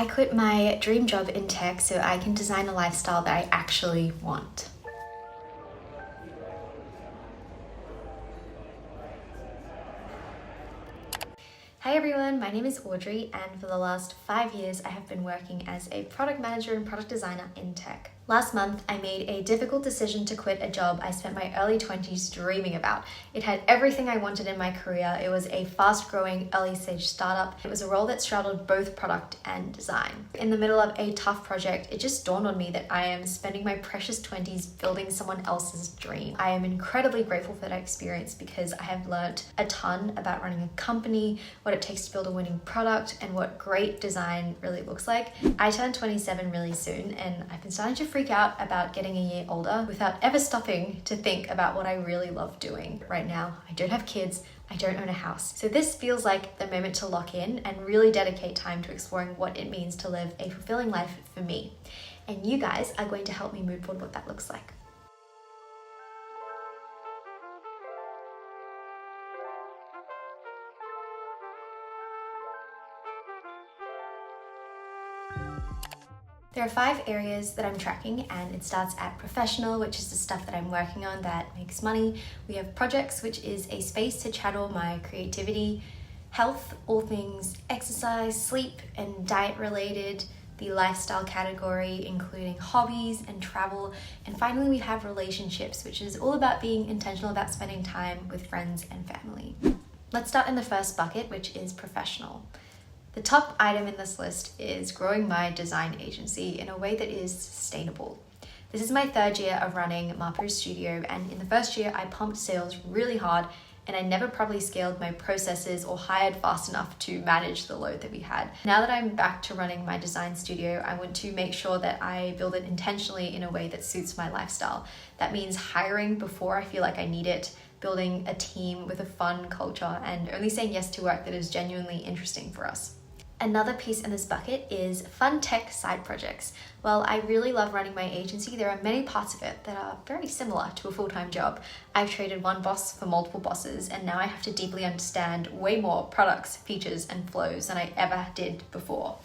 I quit my dream job in tech so I can design a lifestyle that I actually want. Hi everyone, my name is Audrey, and for the last 5 years I have been working as a product manager and product designer in tech. Last month I made a difficult decision to quit a job I spent my early 20s dreaming about. It had everything I wanted in my career. It was a fast-growing early stage startup. It was a role that straddled both product and design. In the middle of a tough project, it just dawned on me that I am spending my precious 20s building someone else's dream. I am incredibly grateful for that experience because I have learned a ton about running a company, what it takes to build a winning product, and what great design really looks like. I turned 27 really soon, and I've been starting to freak out about getting a year older without ever stopping to think about what I really love doing. Right now, I don't have kids, I don't own a house. So this feels like the moment to lock in and really dedicate time to exploring what it means to live a fulfilling life for me. And you guys are going to help me move forward what that looks like. There are 5 areas that I'm tracking, and it starts at professional, which is the stuff that I'm working on that makes money. We have projects, which is a space to channel my creativity. Health, all things exercise, sleep, and diet related. The lifestyle category, including hobbies and travel. And finally, we have relationships, which is all about being intentional about spending time with friends and family. Let's start in the first bucket, which is professional. The top item in this list is growing my design agency in a way that is sustainable. This is my 3rd year of running Pottery Studio, and in the first year I pumped sales really hard, and I never probably scaled my processes or hired fast enough to manage the load that we had. Now that I'm back to running my design studio, I want to make sure that I build it intentionally in a way that suits my lifestyle. That means hiring before I feel like I need it, building a team with a fun culture, and only saying yes to work that is genuinely interesting for us. Another piece in this bucket is fun tech side projects. While I really love running my agency, there are many parts of it that are very similar to a full-time job. I've traded one boss for multiple bosses, and now I have to deeply understand way more products, features, and flows than I ever did before.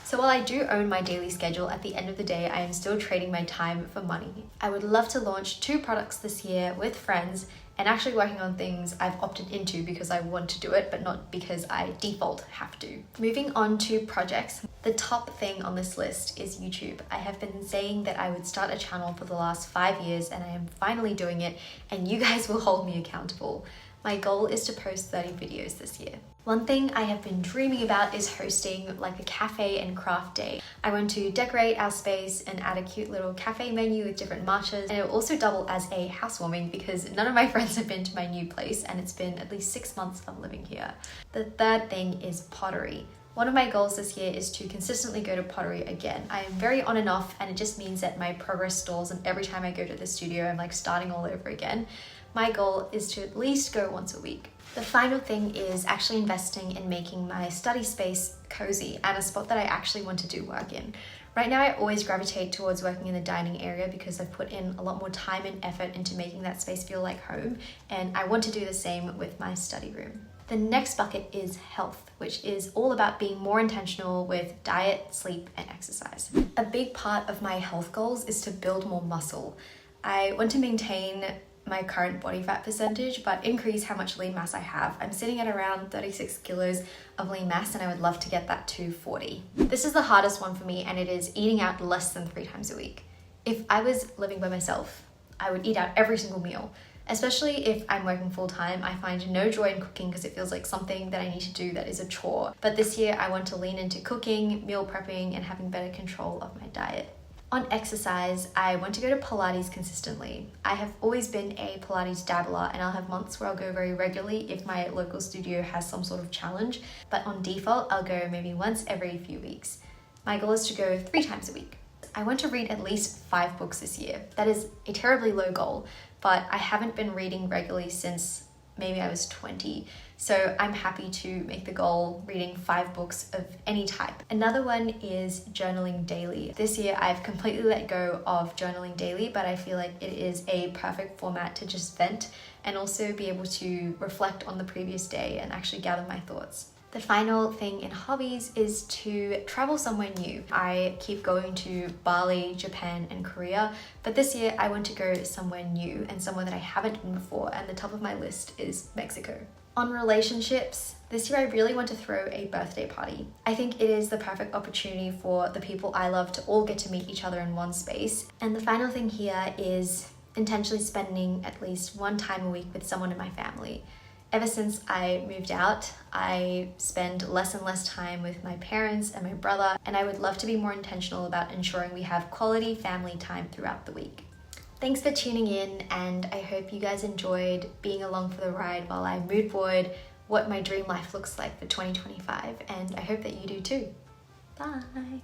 So while I do own my daily schedule, at the end of the day, I am still trading my time for money. I would love to launch 2 products this year with friends, and actually working on things I've opted into because I want to do it, but not because I default have to. Moving on to projects, the top thing on this list is YouTube. I have been saying that I would start a channel for the last 5 years, and I am finally doing it, and you guys will hold me accountable. My goal is to post 30 videos this year. One thing I have been dreaming about is hosting like a cafe and craft day. I want to decorate our space and add a cute little cafe menu with different matchas, and it will also double as a housewarming because none of my friends have been to my new place, and it's been at least 6 months of living here. The third thing is pottery. One of my goals this year is to consistently go to Pottery again. I am very on and off, and it just means that my progress stalls, and every time I go to the studio I'm like starting all over again. My goal is to at least go once a week. The final thing is actually investing in making my study space cozy and a spot that I actually want to do work in. Right now I always gravitate towards working in the dining area because I've put in a lot more time and effort into making that space feel like home, and I want to do the same with my study room. The next bucket is health, which is all about being more intentional with diet, sleep, and exercise. A big part of my health goals is to build more muscle. I want to maintain my current body fat percentage, but increase how much lean mass I have. I'm sitting at around 36 kilos of lean mass, and I would love to get that to 40. This is the hardest one for me, and it is eating out less than 3 times a week. If I was living by myself, I would eat out every single meal. Especially if I'm working full-time, I find no joy in cooking because it feels like something that I need to do that is a chore. But this year I want to lean into cooking, meal prepping, and having better control of my diet. On exercise, I want to go to Pilates consistently. I have always been a Pilates dabbler, and I'll have months where I'll go very regularly if my local studio has some sort of challenge, but on default, I'll go maybe once every few weeks. My goal is to go 3 times a week. I want to read at least 5 books this year. That is a terribly low goal, but I haven't been reading regularly since maybe I was 20. So I'm happy to make the goal reading 5 books of any type. Another one is journaling daily. This year I've completely let go of journaling daily, but I feel like it is a perfect format to just vent and also be able to reflect on the previous day and actually gather my thoughts. The final thing in hobbies is to travel somewhere new. I keep going to Bali, Japan, and Korea, but this year I want to go somewhere new and somewhere that I haven't been before, and the top of my list is Mexico. On relationships, this year I really want to throw a birthday party. I think it is the perfect opportunity for the people I love to all get to meet each other in one space. And the final thing here is intentionally spending at least one time a week with someone in my family. Ever since I moved out, I spend less and less time with my parents and my brother, and I would love to be more intentional about ensuring we have quality family time throughout the week. Thanks for tuning in, and I hope you guys enjoyed being along for the ride while I mood board what my dream life looks like for 2025, and I hope that you do too. Bye!